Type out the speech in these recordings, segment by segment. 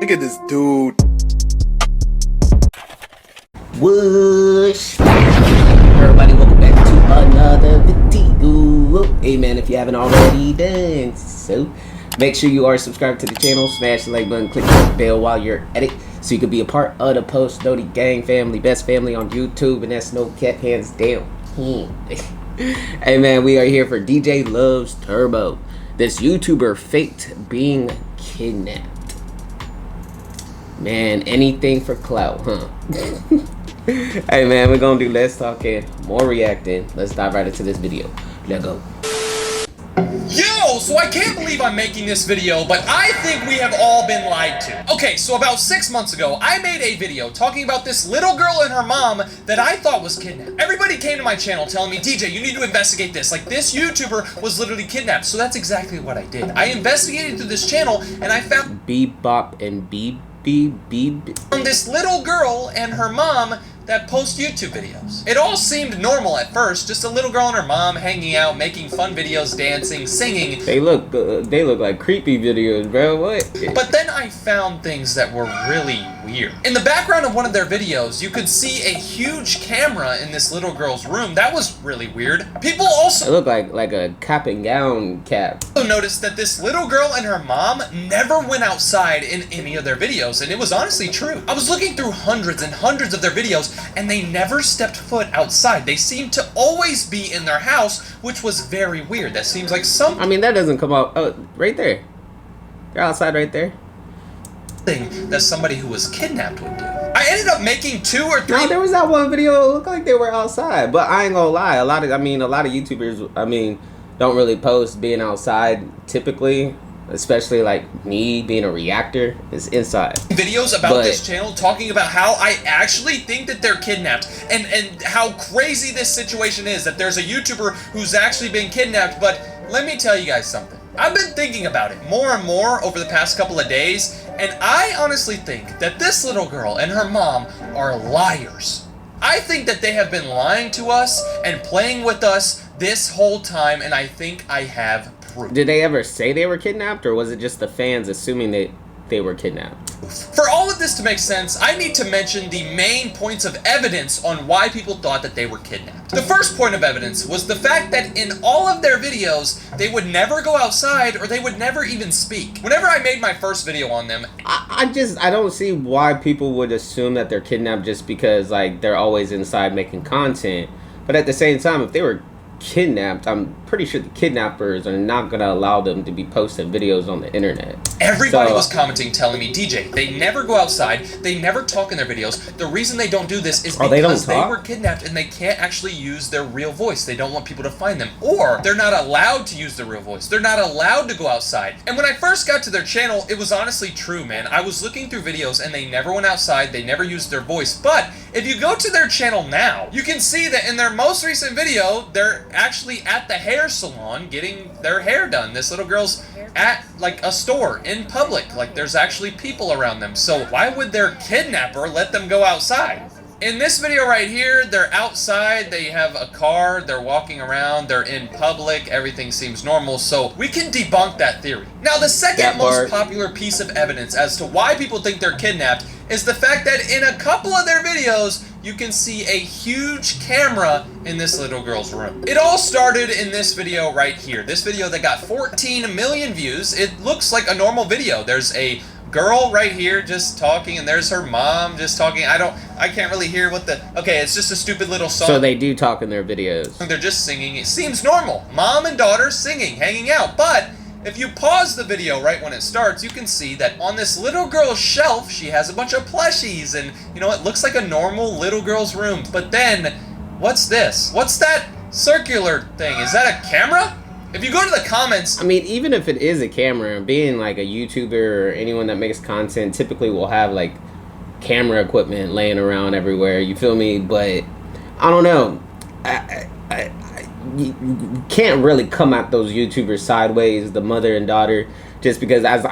Look at this dude. Whoosh. Everybody, welcome back to another video. Hey man, if you haven't already done so, make sure you are subscribed to the channel, smash the like button, click the bell while you're at it, so you can be a part of the Post Noti Gang family, best family on YouTube, and that's no cap, hands down. Hey man, we are here for DJ Loves Turbo. This YouTuber faked being kidnapped. Man, anything for clout, huh? Hey man, we're gonna do less talking, more reacting. Let's dive right into this video. Let's go. Yo, so I can't believe I'm making this video, but I think we have all been lied to. Okay, so about 6 months ago, I made a video talking about this little girl and her mom that I thought was kidnapped. Everybody came to my channel telling me, DJ, you need to investigate this. Like, this YouTuber was literally kidnapped. So that's exactly what I did. I investigated through this channel, and I found Bebop and this little girl and her mom that post YouTube videos. It all seemed normal at first, just a little girl and her mom hanging out, making fun videos, dancing, singing. They look like creepy videos, bro. What? But then I found things that were really weird. In the background of one of their videos, you could see a huge camera in this little girl's room. That was really weird. People also It looked like a cap and gown cap. noticed that this little girl and her mom never went outside in any of their videos, and it was honestly true. I was looking through hundreds and hundreds of their videos, and they never stepped foot outside. They seemed to always be in their house, which was very weird. That seems like something. I mean, that doesn't come out. Oh, right there. They're outside right there. That somebody who was kidnapped would do. I ended up making 2 or 3. No, there was that one video. It looked like they were outside, but I ain't gonna lie. A lot of YouTubers, don't really post being outside typically. Especially like me being a reactor, is inside. Videos about this channel talking about how I actually think that they're kidnapped and how crazy this situation is, that there's a YouTuber who's actually been kidnapped. But let me tell you guys something. I've been thinking about it more and more over the past couple of days, and I honestly think that this little girl and her mom are liars. I think that they have been lying to us and playing with us this whole time, and I think I have proof. Did they ever say they were kidnapped, or was it just the fans assuming that they were kidnapped? For all of this to make sense, I need to mention the main points of evidence on why people thought that they were kidnapped. The first point of evidence was the fact that in all of their videos, they would never go outside or they would never even speak. Whenever I made my first video on them, I don't see why people would assume that they're kidnapped just because like they're always inside making content. But at the same time, if they were kidnapped, I'm pretty sure the kidnappers are not gonna allow them to be posting videos on the internet. Everybody was commenting telling me, DJ, they never go outside, they never talk in their videos. The reason they don't do this is because they were kidnapped and they can't actually use their real voice. They don't want people to find them, or they're not allowed to use their real voice. They're not allowed to go outside. And when I first got to their channel, it was honestly true, man. I was looking through videos and they never went outside, they never used their voice. But if you go to their channel now, you can see that in their most recent video, they're actually at the hair salon getting their hair done. This little girl's at like a store in public, like there's actually people around them. So why would their kidnapper let them go outside? In this video right here, they're outside, they have a car, they're walking around, they're in public, everything seems normal, so we can debunk that theory. Now, the second most popular piece of evidence as to why people think they're kidnapped is the fact that in a couple of their videos, you can see a huge camera in this little girl's room. It all started in this video right here. This video that got 14 million views. It looks like a normal video. There's a girl right here just talking, and there's her mom just talking. I can't really hear what the... Okay, it's just a stupid little song. So they do talk in their videos. They're just singing. It seems normal. Mom and daughter singing, hanging out. But if you pause the video right when it starts, you can see that on this little girl's shelf, she has a bunch of plushies, and, you know, it looks like a normal little girl's room. But then, what's this? What's that circular thing? Is that a camera? If you go to the comments... I mean, even if it is a camera, being like a YouTuber or anyone that makes content typically will have like camera equipment laying around everywhere, you feel me? But I don't know. You can't really come at those YouTubers sideways, the mother and daughter, just because as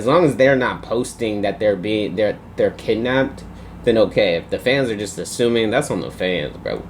long as they're not posting that they're kidnapped, then okay. If the fans are just assuming, that's on the fans, bro.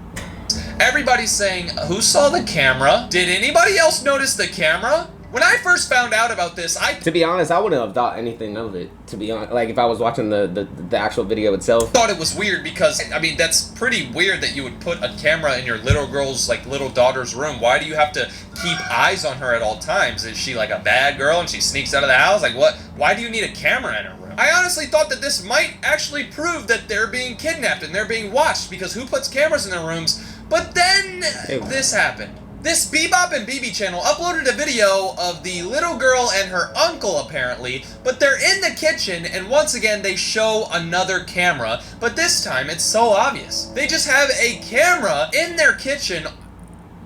Everybody's saying, who saw the camera? Did anybody else notice the camera? When I first found out about this, to be honest, I wouldn't have thought anything of it. To be honest, like if I was watching the actual video itself, thought it was weird because I mean that's pretty weird that you would put a camera in your little girl's like little daughter's room. Why do you have to keep eyes on her at all times? Is she like a bad girl and she sneaks out of the house? Like what? Why do you need a camera in her room? I honestly thought that this might actually prove that they're being kidnapped and they're being watched, because who puts cameras in their rooms? But then this happened. This Bebop and BB channel uploaded a video of the little girl and her uncle, apparently, but they're in the kitchen, and once again they show another camera, but this time it's so obvious. They just have a camera in their kitchen.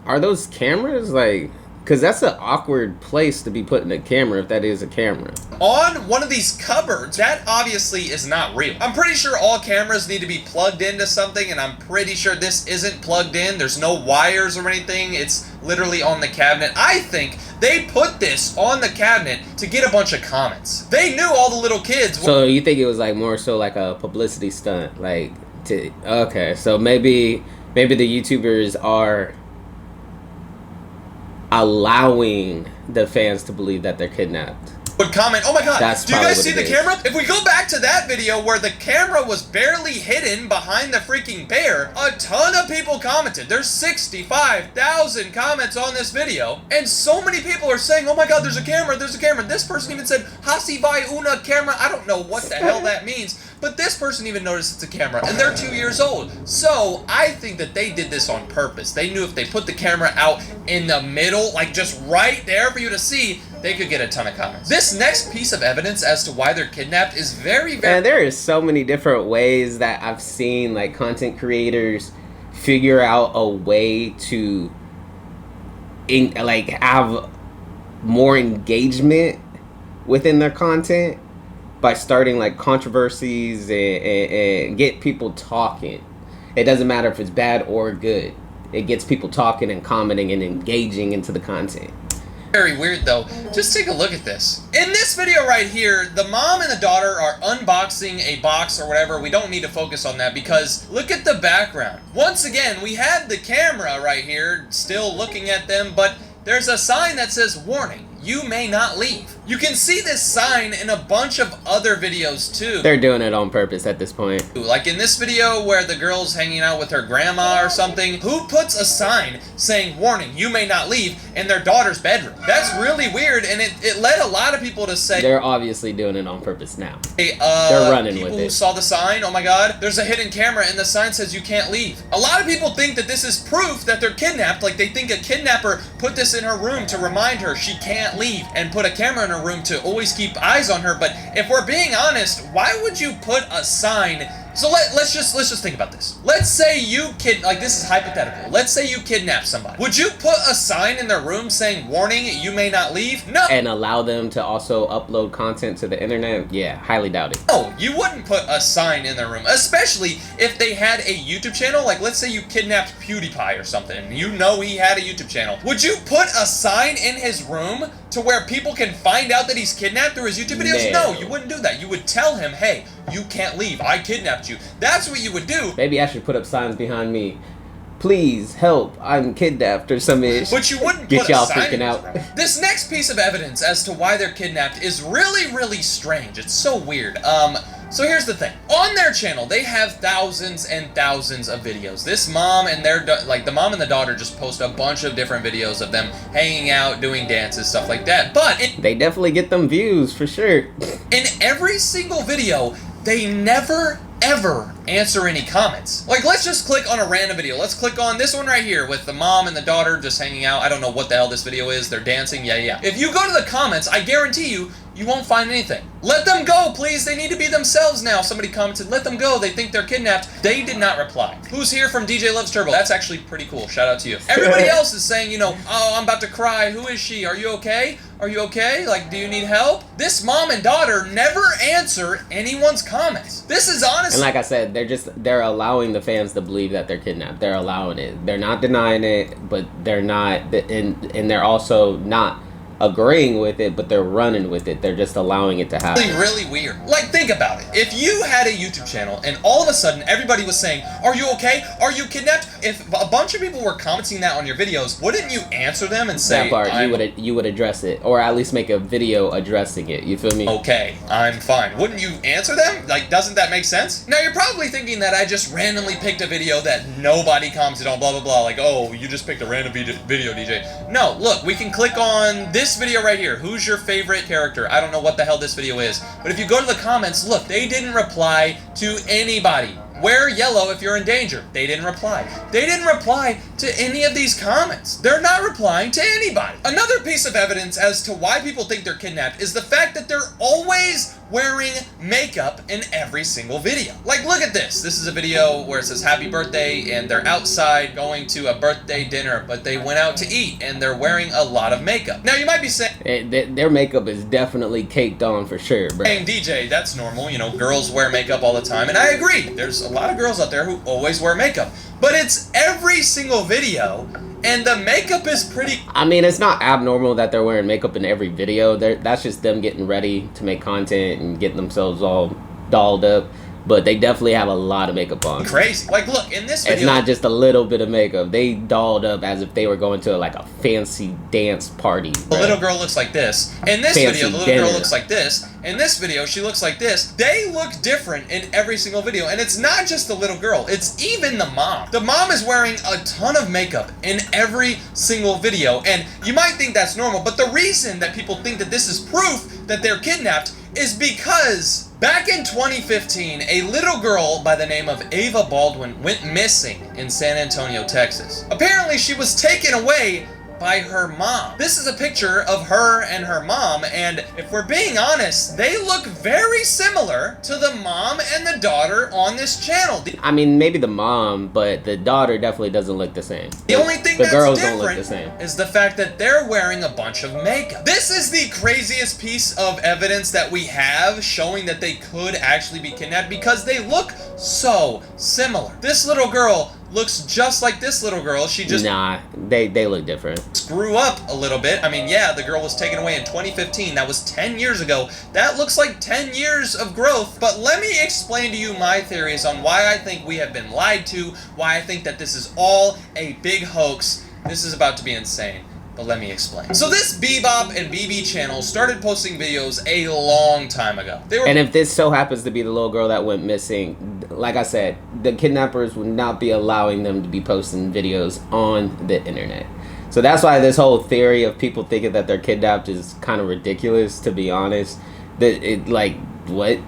Are those cameras? Like, because that's an awkward place to be putting a camera, if that is a camera. On one of these cupboards. That obviously is not real. I'm pretty sure all cameras need to be plugged into something, and I'm pretty sure this isn't plugged in. There's no wires or anything. It's literally on the cabinet. I think they put this on the cabinet to get a bunch of comments. They knew all the little kids. So you think it was like more so like a publicity stunt, like to okay. So maybe the YouTubers are allowing the fans to believe that they're kidnapped. Would comment, oh my god, That's do you guys see the is. camera? If we go back to that video where the camera was barely hidden behind the freaking bear, a ton of people commented. There's 65,000 comments on this video, and so many people are saying, oh my god, there's a camera, there's a camera. This person even said, Hasi vai una camera. I don't know what the hell that means, but this person even noticed it's a camera, and they're 2 years old. So I think that they did this on purpose. They knew if they put the camera out in the middle, like just right there for you to see, they could get a ton of comments. This next piece of evidence as to why they're kidnapped is very... And there is so many different ways that I've seen like content creators figure out a way to like have more engagement within their content by starting like controversies and get people talking. It doesn't matter if it's bad or good. It gets people talking and commenting and engaging into the content. Very weird though. Just take a look at this. In this video right here, the mom and the daughter are unboxing a box or whatever. We don't need to focus on that because look at the background. Once again, we have the camera right here still looking at them, but there's a sign that says, warning, you may not leave. You can see this sign in a bunch of other videos too. They're doing it on purpose at this point. Like in this video where the girl's hanging out with her grandma or something, who puts a sign saying, warning, you may not leave, in their daughter's bedroom? That's really weird, and it led a lot of people to say... They're obviously doing it on purpose now. Hey, they're running with it. People who saw the sign, oh my god, there's a hidden camera and the sign says you can't leave. A lot of people think that this is proof that they're kidnapped, like they think a kidnapper put this in her room to remind her she can't leave, and put a camera in her room to always keep eyes on her. But if we're being honest, why would you put a sign? So let's just think about this. Let's say you like this is hypothetical. Let's say you kidnap somebody. Would you put a sign in their room saying, warning, you may not leave? No. And allow them to also upload content to the internet? Yeah, highly doubt it. No, you wouldn't put a sign in their room, especially if they had a YouTube channel. Like let's say you kidnapped PewDiePie or something, and you know he had a YouTube channel. Would you put a sign in his room to where people can find out that he's kidnapped through his YouTube videos? No, you wouldn't do that. You would tell him, hey, you can't leave. I kidnapped you. That's what you would do. Maybe I should put up signs behind me. Please help, I'm kidnapped or some ish. But you wouldn't get put y'all a sign freaking out. This next piece of evidence as to why they're kidnapped is really, really strange. It's so weird. So here's the thing. On their channel, they have thousands and thousands of videos. This mom and the mom and the daughter just post a bunch of different videos of them hanging out, doing dances, stuff like that. But they definitely get them views for sure. In every single video, they never ever answer any comments. Like, let's just click on a random video. Let's click on this one right here with the mom and the daughter just hanging out. I don't know what the hell this video is. They're dancing. Yeah. If you go to the comments, I guarantee you won't find anything. Let them go, please. They need to be themselves now. Somebody commented, let them go. They think they're kidnapped. They did not reply. Who's here from DJ Loves Turbo? That's actually pretty cool. Shout out to you. Everybody else is saying, oh, I'm about to cry. Who is she? Are you okay? Are you okay? Like, do you need help? This mom and daughter never answer anyone's comments. This is honestly... And like I said, they're allowing the fans to believe that they're kidnapped. They're allowing it. They're not denying it, but they're not, and they're also not agreeing with it, but they're running with it. They're just allowing it to happen. Really weird. Like, think about it. If you had a YouTube channel and all of a sudden everybody was saying, "Are you okay? Are you kidnapped?" If a bunch of people were commenting that on your videos, wouldn't you answer them and say, that part, you would address it, or at least make a video addressing it. You feel me? "Okay, I'm fine." Wouldn't you answer them? Like, doesn't that make sense? Now, you're probably thinking that I just randomly picked a video that nobody commented on, blah, blah, blah. Like, oh, you just picked a random video, DJ. No, look, we can click on this video right here. Who's your favorite character? I don't know what the hell this video is. But if you go to the comments, look, they didn't reply to anybody. Wear yellow if you're in danger. They didn't reply. They didn't reply to any of these comments. They're not replying to anybody. Another piece of evidence as to why people think they're kidnapped is the fact that they're always wearing makeup in every single video. Like, look at this. This is a video where it says happy birthday and they're outside going to a birthday dinner, but they went out to eat and they're wearing a lot of makeup. Now, you might be saying, their makeup is definitely caked on for sure, bro. Saying, DJ, that's normal. You know, girls wear makeup all the time. And I agree. There's a lot of girls out there who always wear makeup. But it's every single video, and the makeup is pretty... I mean, it's not abnormal that they're wearing makeup in every video. That's just them getting ready to make content and getting themselves all dolled up. But they definitely have a lot of makeup on. Crazy. Like, look, in this video... It's not just a little bit of makeup. They dolled up as if they were going to, like, a fancy dance party. The little girl looks like this. In this video, the little girl looks like this. In this video, she looks like this. They look different in every single video. And it's not just the little girl. It's even the mom. The mom is wearing a ton of makeup in every single video. And you might think that's normal. But the reason that people think that this is proof that they're kidnapped is because... back in 2015, a little girl by the name of Ava Baldwin went missing in San Antonio, Texas. Apparently, she was taken away by her mom. This is a picture of her and her mom, and if we're being honest, they look very similar to the mom and the daughter on this channel. I mean, maybe the mom, but the daughter definitely doesn't look the same. The only thing that's different is the fact that they're wearing a bunch of makeup. This is the craziest piece of evidence that we have showing that they could actually be kidnapped because they look so similar. This little girl looks just like this little girl. She just... Nah, they look different. Grew up a little bit. I mean, yeah, the girl was taken away in 2015. That was 10 years ago. That looks like 10 years of growth. But let me explain to you my theories on why I think we have been lied to, why I think that this is all a big hoax. This is about to be insane. But let me explain. So this Bebop and BB channel started posting videos a long time ago. And if this so happens to be the little girl that went missing, like I said, the kidnappers would not be allowing them to be posting videos on the internet. So that's why this whole theory of people thinking that they're kidnapped is kind of ridiculous, to be honest. Like, what?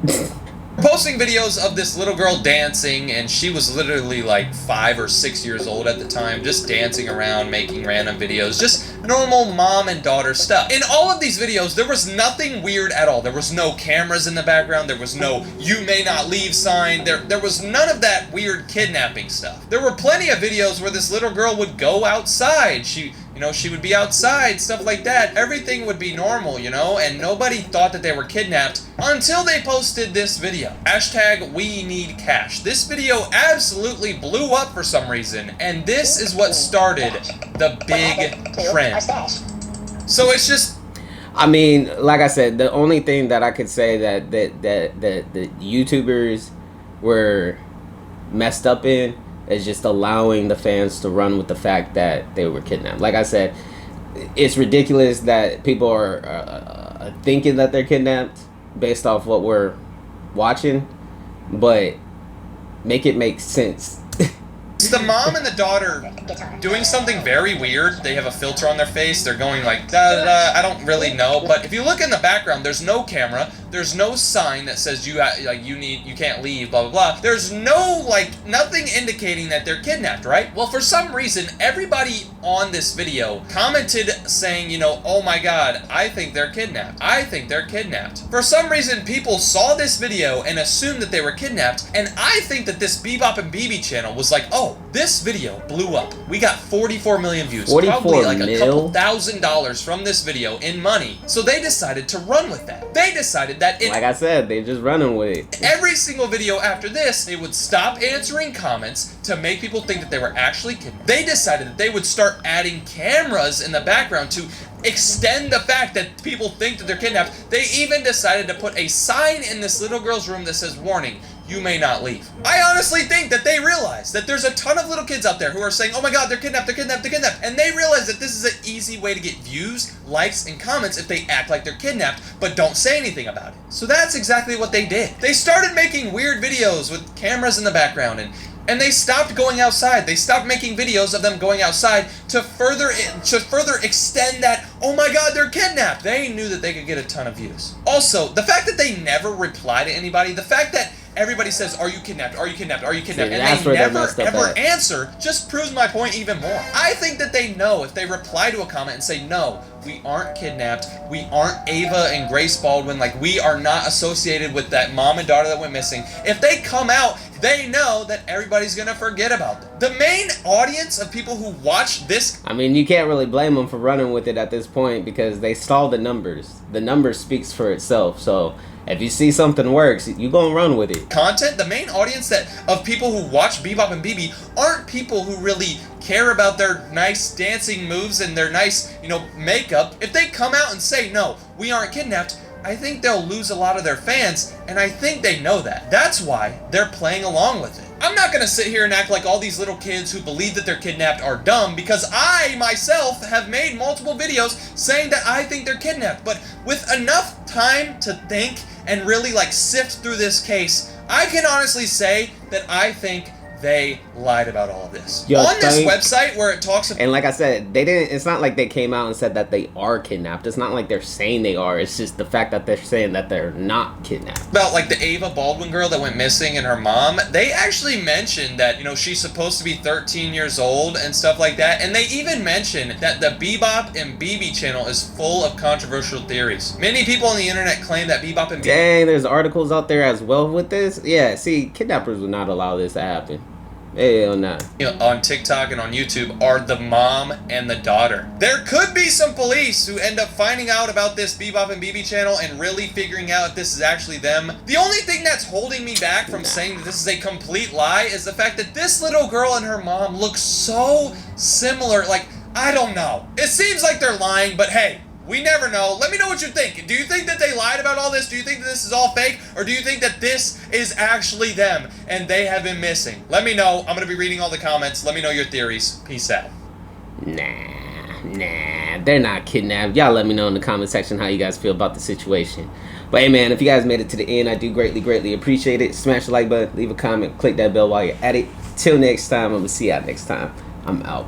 Posting videos of this little girl dancing, and she was literally like 5 or 6 years old at the time, just dancing around, making random videos, just normal mom and daughter stuff. In all of these videos, there was nothing weird at all. There was no cameras in the background, there was no "you may not leave" sign, there was none of that weird kidnapping stuff. There were plenty of videos where this little girl would go outside. You know, she would be outside, stuff like that. Everything would be normal, you know, and nobody thought that they were kidnapped until they posted this video. #WeNeedCash. This video absolutely blew up for some reason, and this is what started the big trend. So it's just... I mean, like I said, the only thing that I could say that the YouTubers were messed up in is just allowing the fans to run with the fact that they were kidnapped. Like I said, it's ridiculous that people are thinking that they're kidnapped based off what we're watching, but make it make sense. It's the mom and the daughter doing something very weird. They have a filter on their face. They're going like, da da da. I don't really know. But if you look in the background, there's no camera. There's no sign that says you can't leave, blah, blah, blah. There's no, nothing indicating that they're kidnapped, right? Well, for some reason, everybody on this video commented saying, you know, oh my God, I think they're kidnapped. I think they're kidnapped. For some reason, people saw this video and assumed that they were kidnapped. And I think that this Bebop and BB channel was like, oh, this video blew up. We got 44 million views. 44 probably like mil? a couple $1,000s from this video in money. So they decided to run with that. They decided that like I said, they just running with it. Every single video after this, they would stop answering comments to make people think that they were actually kidnapped. They decided that they would start adding cameras in the background to extend the fact that people think that they're kidnapped, they even decided to put a sign in this little girl's room that says, "Warning, you may not leave." I honestly think that they realize that there's a ton of little kids out there who are saying, "Oh my god, they're kidnapped, they're kidnapped, they're kidnapped." And they realize that this is an easy way to get views, likes, and comments if they act like they're kidnapped, but don't say anything about it. So that's exactly what they did. They started making weird videos with cameras in the background, and they stopped going outside. They stopped making videos of them going outside to further extend that, "Oh my god, they're kidnapped." They knew that they could get a ton of views. Also, the fact that they never reply to anybody, the fact that everybody says, "Are you kidnapped? Are you kidnapped? Are you kidnapped?" And they never ever answer, just proves my point even more. I think that they know if they reply to a comment and say, "No, we aren't kidnapped. We aren't Ava and Grace Baldwin. Like, we are not associated with that mom and daughter that went missing." If they come out, they know that everybody's gonna forget about them. The main audience of people who watch this... I mean, you can't really blame them for running with it at this point because they saw the numbers. The numbers speaks for itself, so... if you see something works, you gonna run with it. Content, the main audience of people who watch Bebop and BB aren't people who really care about their nice dancing moves and their nice, makeup. If they come out and say, "No, we aren't kidnapped," I think they'll lose a lot of their fans, and I think they know that. That's why they're playing along with it. I'm not gonna sit here and act like all these little kids who believe that they're kidnapped are dumb, because I, myself, have made multiple videos saying that I think they're kidnapped, but with enough time to think and really sift through this case, I can honestly say that I think they lied about all of this. On this website where it talks about... and like I said, they didn't... it's not like they came out and said that they are kidnapped. It's not like they're saying they are. It's just the fact that they're saying that they're not kidnapped. About, the Ava Baldwin girl that went missing and her mom, they actually mentioned that, she's supposed to be 13 years old and stuff like that. And they even mentioned that the Bebop and BB channel is full of controversial theories. Many people on the internet claim that Bebop and BB... dang, there's articles out there as well with this? Yeah, see, kidnappers would not allow this to happen. Hell nah. On TikTok and on YouTube are the mom and the daughter. There could be some police who end up finding out about this Bebop and BB channel and really figuring out if this is actually them. The only thing that's holding me back from saying that this is a complete lie is the fact that this little girl and her mom look so similar. I don't know. It seems like they're lying, but hey, we never know. Let me know what you think. Do you think that they lied about all this? Do you think that this is all fake? Or do you think that this is actually them and they have been missing? Let me know. I'm going to be reading all the comments. Let me know your theories. Peace out. Nah, they're not kidnapped. Y'all let me know in the comment section how you guys feel about the situation. But hey man, if you guys made it to the end, I do greatly appreciate it. Smash the like button, leave a comment, click that bell while you're at it. Till next time, I'm going to see y'all next time. I'm out.